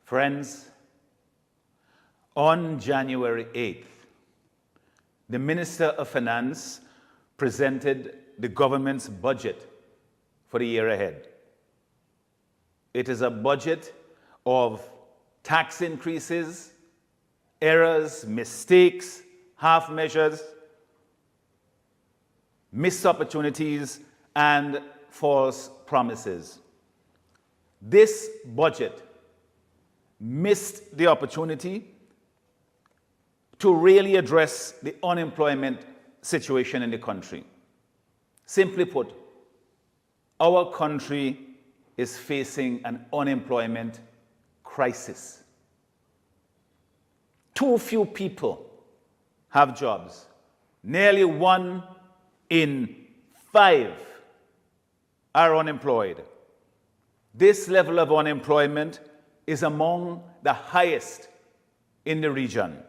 Friends, on January 8th, the Minister of Finance presented the government's budget for the year ahead. It is a budget of tax increases, errors, mistakes, half measures, missed opportunities, and false promises. This budget missed the opportunity to really address the unemployment situation in the country. Simply put, our country is facing an unemployment crisis. Too few people have jobs. Nearly 1 in 5 are unemployed. This level of unemployment is among the highest in the region.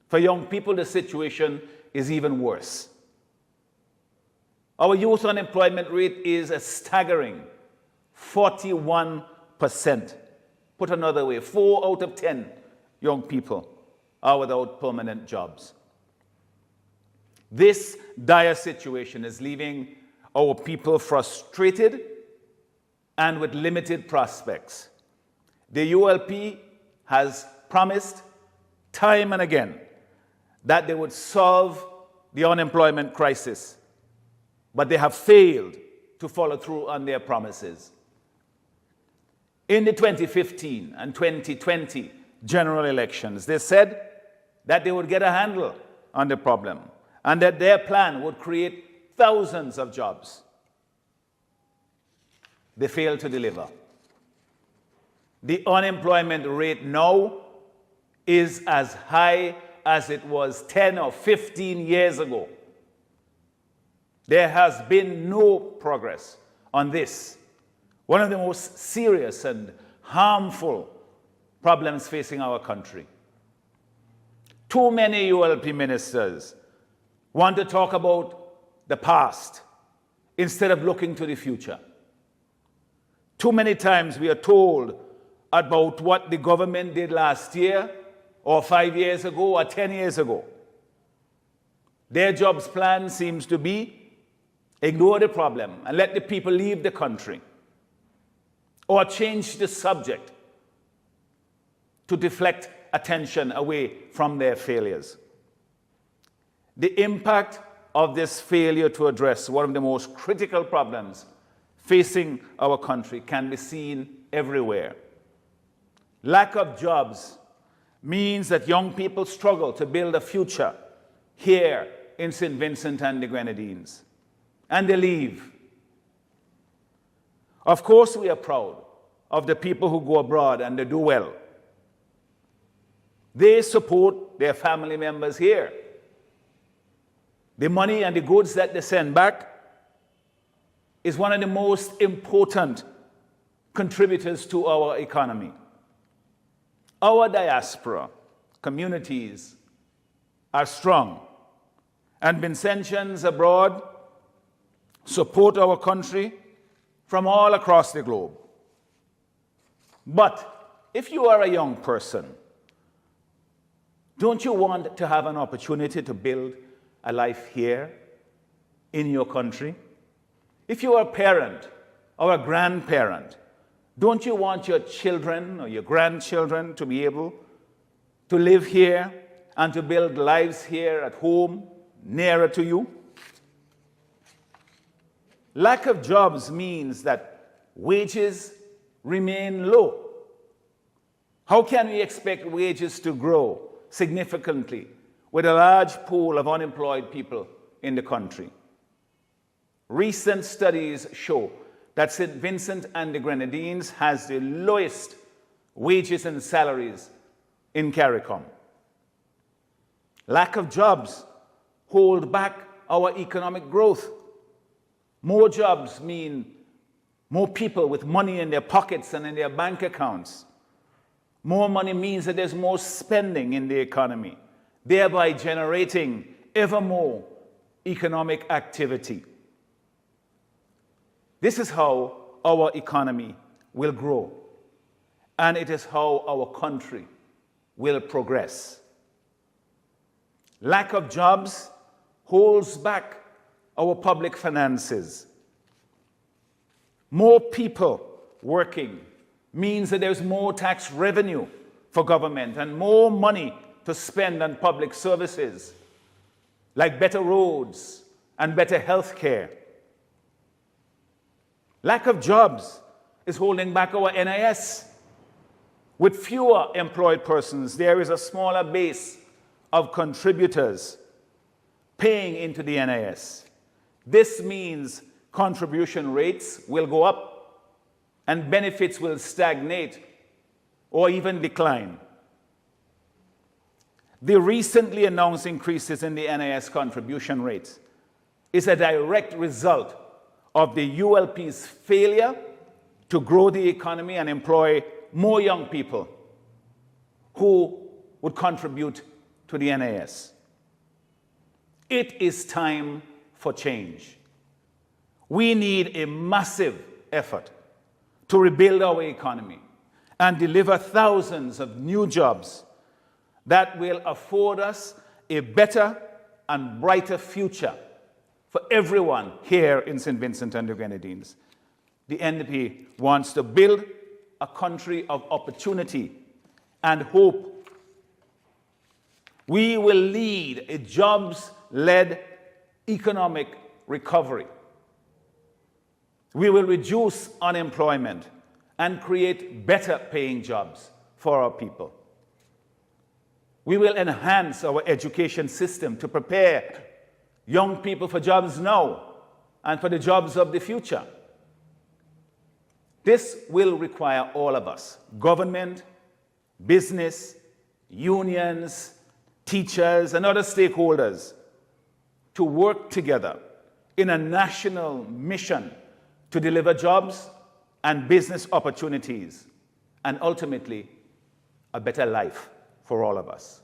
For young people, the situation is even worse. Our youth unemployment rate is a staggering 41%. Put another way, 4 out of 10 young people are without permanent jobs. This dire situation is leaving our people frustrated and with limited prospects. The ULP has promised time and again that they would solve the unemployment crisis, but they have failed to follow through on their promises. In the 2015 and 2020 general elections, they said that they would get a handle on the problem and that their plan would create thousands of jobs. They failed to deliver. The unemployment rate now is as high as it was 10 or 15 years ago. There has been no progress on this, one of the most serious and harmful problems facing our country. Too many ULP ministers want to talk about the past instead of looking to the future. Too many times we are told about what the government did last year, or 5 years ago, or 10 years ago. Their jobs plan seems to be ignore the problem and let the people leave the country, or change the subject to deflect attention away from their failures. The impact of this failure to address one of the most critical problems facing our country can be seen everywhere. Lack of jobs means that young people struggle to build a future here in St. Vincent and the Grenadines, and they leave. Of course, we are proud of the people who go abroad and they do well. They support their family members here. The money and the goods that they send back is one of the most important contributors to our economy. Our diaspora communities are strong, and Vincentians abroad support our country from all across the globe. But if you are a young person, don't you want to have an opportunity to build a life here in your country? If you are a parent or a grandparent, don't you want your children or your grandchildren to be able to live here and to build lives here at home, nearer to you? Lack of jobs means that wages remain low. How can we expect wages to grow significantly with a large pool of unemployed people in the country? Recent studies show that St. Vincent and the Grenadines has the lowest wages and salaries in CARICOM. Lack of jobs hold back our economic growth. More jobs mean more people with money in their pockets and in their bank accounts. More money means that there's more spending in the economy, thereby generating ever more economic activity. This is how our economy will grow. and it is how our country will progress. Lack of jobs holds back our public finances. More people working means that there's more tax revenue for government and more money to spend on public services like better roads and better health care. Lack of jobs is holding back our NIS. With fewer employed persons, there is a smaller base of contributors paying into the NIS. This means contribution rates will go up and benefits will stagnate or even decline. The recently announced increases in the NIS contribution rates is a direct result of the ULP's failure to grow the economy and employ more young people who would contribute to the NIS. It is time for change. We need a massive effort to rebuild our economy and deliver thousands of new jobs that will afford us a better and brighter future for everyone here in St. Vincent and the Grenadines. The NDP wants to build a country of opportunity and hope. We will lead a jobs-led economic recovery. We will reduce unemployment and create better paying jobs for our people. We will enhance our education system to prepare young people for jobs now and for the jobs of the future. This will require all of us, government, business, unions, teachers, and other stakeholders, to work together in a national mission to deliver jobs and business opportunities, and ultimately, a better life for all of us.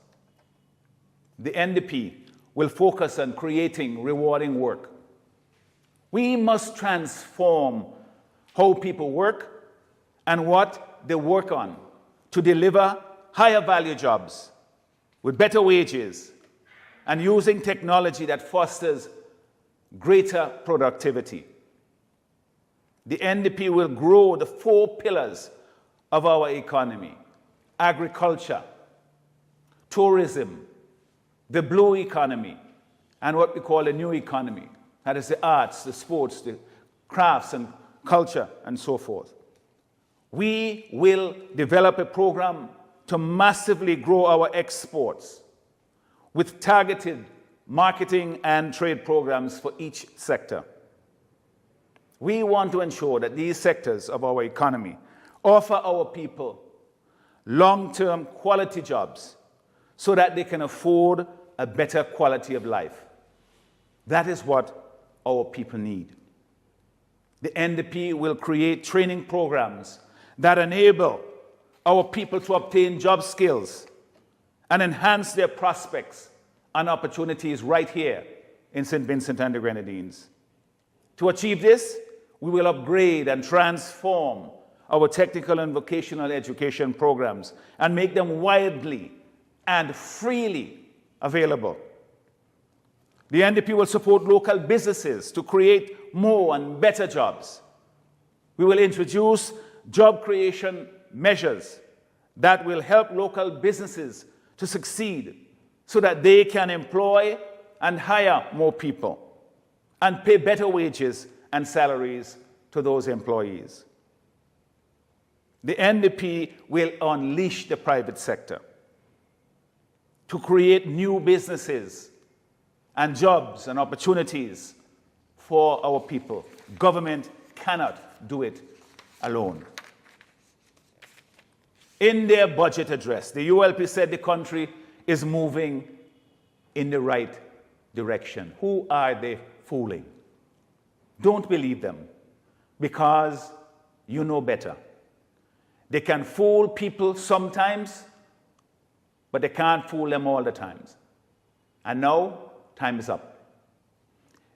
The NDP will focus on creating rewarding work. We must transform how people work and what they work on to deliver higher value jobs with better wages and using technology that fosters greater productivity. The NDP will grow the 4 pillars of our economy: agriculture, tourism, the blue economy, and what we call a new economy. That is the arts, the sports, the crafts and culture, and so forth. We will develop a program to massively grow our exports with targeted marketing and trade programs for each sector. We want to ensure that these sectors of our economy offer our people long-term quality jobs so that they can afford a better quality of life. That is what our people need. The NDP will create training programs that enable our people to obtain job skills and enhance their prospects and opportunities right here in St. Vincent and the Grenadines. To achieve this, we will upgrade and transform our technical and vocational education programs and make them widely and freely available. The NDP will support local businesses to create more and better jobs. We will introduce job creation measures that will help local businesses to succeed so that they can employ and hire more people and pay better wages and salaries to those employees. The NDP will unleash the private sector to create new businesses and jobs and opportunities for our people. Government cannot do it alone. In their budget address, the ULP said the country is moving in the right direction. Who are they fooling? Don't believe them, because you know better. They can fool people sometimes, but they can't fool them all the times. And now, time is up.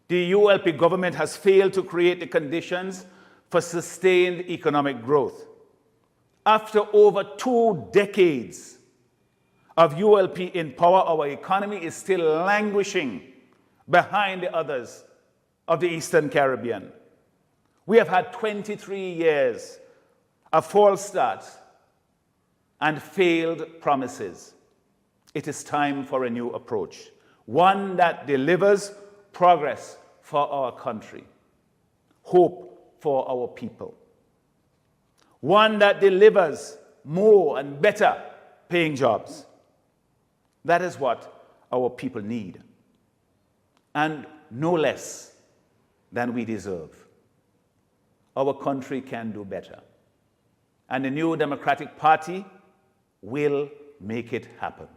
The ULP government has failed to create the conditions for sustained economic growth. After over 2 decades of ULP in power, our economy is still languishing behind the others of the Eastern Caribbean. We have had 23 years of false starts and failed promises. It is time for a new approach, one that delivers progress for our country, hope for our people, one that delivers more and better paying jobs. That is what our people need, and no less than we deserve. Our country can do better, and the New Democratic Party will make it happen.